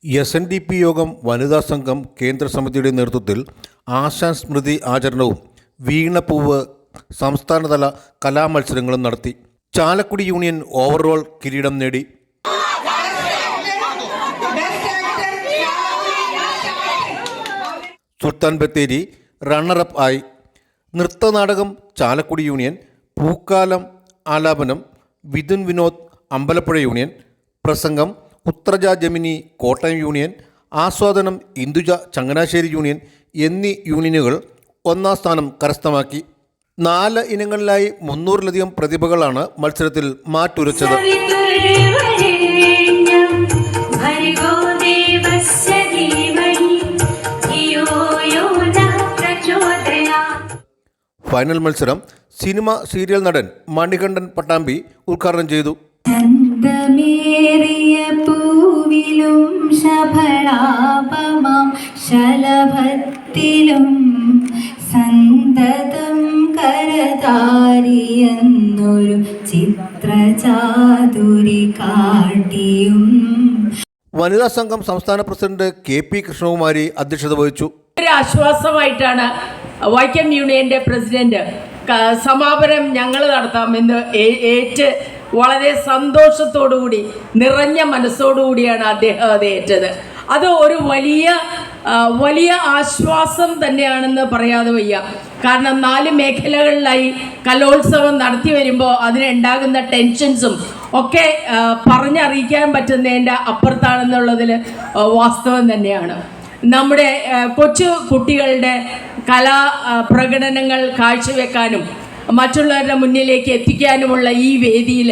SNDP യോഗം വനിതാ സംഘം കേന്ദ്ര സമിതിയുടെ നേതൃത്വത്തിൽ ആശാൻ സ്മൃതി ആചരണവും വീണപ്പൂവ് സംസ്ഥാനതല കലാമത്സരങ്ങളും നടത്തി. ചാലക്കുടി യൂണിയൻ ഓവറോൾ കിരീടം നേടി. സുൽത്താൻ ബത്തേരി റണ്ണറപ്പ് ആയി. നൃത്തനാടകം ചാലക്കുടി യൂണിയൻ, പൂക്കാലം ആലാപനം വിതുൻ വിനോദ് അമ്പലപ്പുഴ യൂണിയൻ, പ്രസംഗം ഉത്രജ ജമിനി കോട്ടയം യൂണിയൻ, ആസ്വാദനം ഇന്ദുജ ചങ്ങനാശ്ശേരി യൂണിയൻ എന്നീ യൂണിയനുകൾ ഒന്നാം സ്ഥാനം കരസ്ഥമാക്കി. 4 ഇനങ്ങളിലായി 300-ലധികം പ്രതിഭകളാണ് മത്സരത്തിൽ മാറ്റുരച്ചത്. ഫൈനൽ മത്സരം സിനിമ സീരിയൽ നടൻ മണികണ്ഠൻ പട്ടാമ്പി ഉദ്ഘാടനം ചെയ്തു. പൂവിലും ശബളാപമാം ശലഭത്തിലും സന്തതം കരതാരിയെന്നൊരു ചിത്രചാതുരി കാട്ടിയും. വനിതാ സംഘം സംസ്ഥാന പ്രസിഡന്റ് KP കൃഷ്ണകുമാരി അധ്യക്ഷത വഹിച്ചു. ഒരു ആശ്വാസമായിട്ടാണ് വൈക്കം യൂണിയന്റെ പ്രസിഡന്റ് സമാപനം ഞങ്ങൾ നടത്താമെന്ന് ഏറ്റ് വളരെ സന്തോഷത്തോടുകൂടി നിറഞ്ഞ മനസ്സോടുകൂടിയാണ് അദ്ദേഹം അത് ഏറ്റത്. അത് ഒരു വലിയ ആശ്വാസം തന്നെയാണെന്ന് പറയാതെ വയ്യ. കാരണം 4 മേഖലകളിലായി കലോത്സവം നടത്തി വരുമ്പോൾ അതിനുണ്ടാകുന്ന ടെൻഷൻസും ഒക്കെ പറഞ്ഞറിയിക്കാൻ പറ്റുന്നതിൻ്റെ അപ്പുറത്താണെന്നുള്ളതിൽ വാസ്തവം തന്നെയാണ്. നമ്മുടെ കൊച്ചു കുട്ടികളുടെ കലാ പ്രകടനങ്ങൾ കാഴ്ചവെക്കാനും മറ്റുള്ളവരുടെ മുന്നിലേക്ക് എത്തിക്കാനുമുള്ള ഈ വേദിയിൽ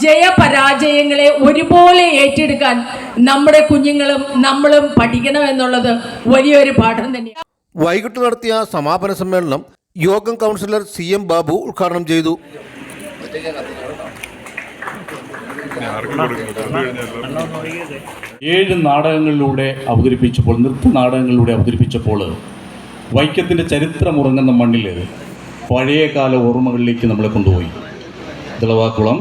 ജയപരാജയങ്ങളെ ഒരുപോലെ ഏറ്റെടുക്കാൻ നമ്മുടെ കുഞ്ഞുങ്ങളും നമ്മളും പഠിക്കണമെന്നുള്ളത് വലിയൊരു പാഠം തന്നെയാണ്. വൈകിട്ട് നടത്തിയ സമാപന സമ്മേളനം യോഗം കൗൺസിലർ CM ബാബു ഉദ്ഘാടനം ചെയ്തു. നാടകങ്ങളിലൂടെ അവതരിപ്പിച്ചപ്പോൾ, നൃത്തനാടകങ്ങളിലൂടെ അവതരിപ്പിച്ചപ്പോൾ വൈക്കത്തിൻ്റെ ചരിത്രമുറങ്ങുന്ന മണ്ണിൽ പഴയകാല ഓർമ്മകളിലേക്ക് നമ്മളെ കൊണ്ടുപോയി. തിളവാക്കുളം,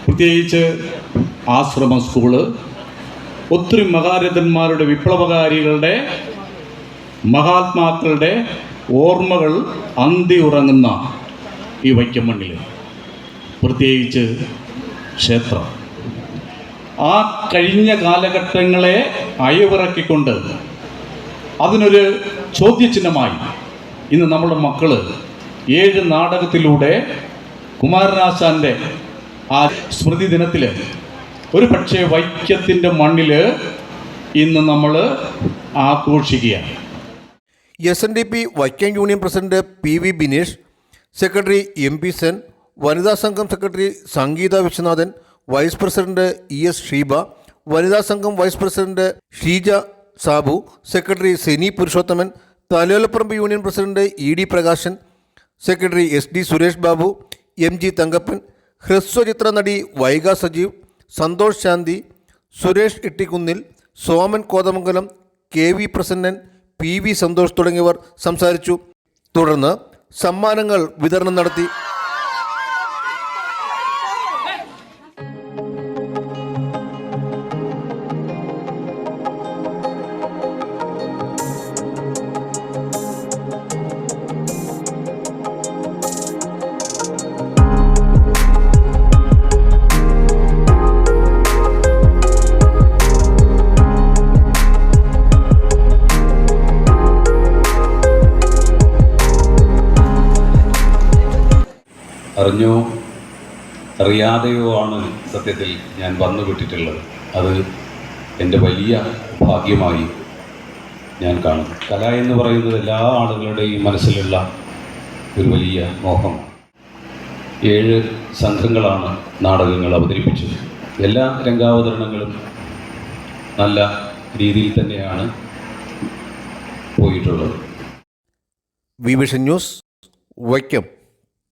പ്രത്യേകിച്ച് ആശ്രമ സ്കൂള്, ഒത്തിരി മഹാരഥന്മാരുടെ, വിപ്ലവകാരികളുടെ, മഹാത്മാക്കളുടെ ഓർമ്മകൾ അന്തി ഉറങ്ങുന്ന ഈ വൈക്കം മണ്ണിൽ, പ്രത്യേകിച്ച് ക്ഷേത്രം, ആ കഴിഞ്ഞ കാലഘട്ടങ്ങളെ അയവിറക്കിക്കൊണ്ട് അതിനൊരു ചോദ്യചിഹ്നമായി ഇന്ന് നമ്മുടെ മക്കൾ 7 നാടകത്തിലൂടെ കുമാരനാശാൻ്റെ ആ സ്മൃതി ദിനത്തിൽ ഒരു പക്ഷേ വൈക്കത്തിൻ്റെ മണ്ണിൽ ഇന്ന് നമ്മൾ ആഘോഷിക്കുകയാണ്. SNDP Vaikom union president PV Binesh, secretary MP Sen, വനിതാ സംഘം secretary Sangeetha Viswanathan, vice president ES Sheeba, വനിതാ സംഘം vice president Sheeja Sabu, secretary Seni Purushothaman, Thalayolaparambu union president ED Prakashan, secretary SD Suresh Babu, MG Thankappan, ഹ്രസ്വചിത്ര നടി വൈഗ സജീവ്, സന്തോഷ് ശാന്തി, സുരേഷ് ഇട്ടിക്കുന്നിൽ, സോമൻ കോതമംഗലം, KV പ്രസന്നൻ, PV സന്തോഷ് തുടങ്ങിയവർ സംസാരിച്ചു. തുടർന്ന് സമ്മാനങ്ങൾ വിതരണം നടത്തി. അറിഞ്ഞോ അറിയാതെയോ ആണ് സത്യത്തിൽ ഞാൻ വന്നുവിട്ടിട്ടുള്ളത്. അത് എൻ്റെ വലിയ ഭാഗ്യമായി ഞാൻ കാണുന്നു. കല എന്ന് പറയുന്നത് എല്ലാ ആളുകളുടെയും മനസ്സിലുള്ള ഒരു വലിയ മോഹമാണ്. 7 സംഘങ്ങളാണ് നാടകങ്ങൾ അവതരിപ്പിച്ചത്. എല്ലാ രംഗാവതരണങ്ങളും നല്ല രീതിയിൽ തന്നെയാണ് പോയിട്ടുള്ളത്. Vision news, Vaikom.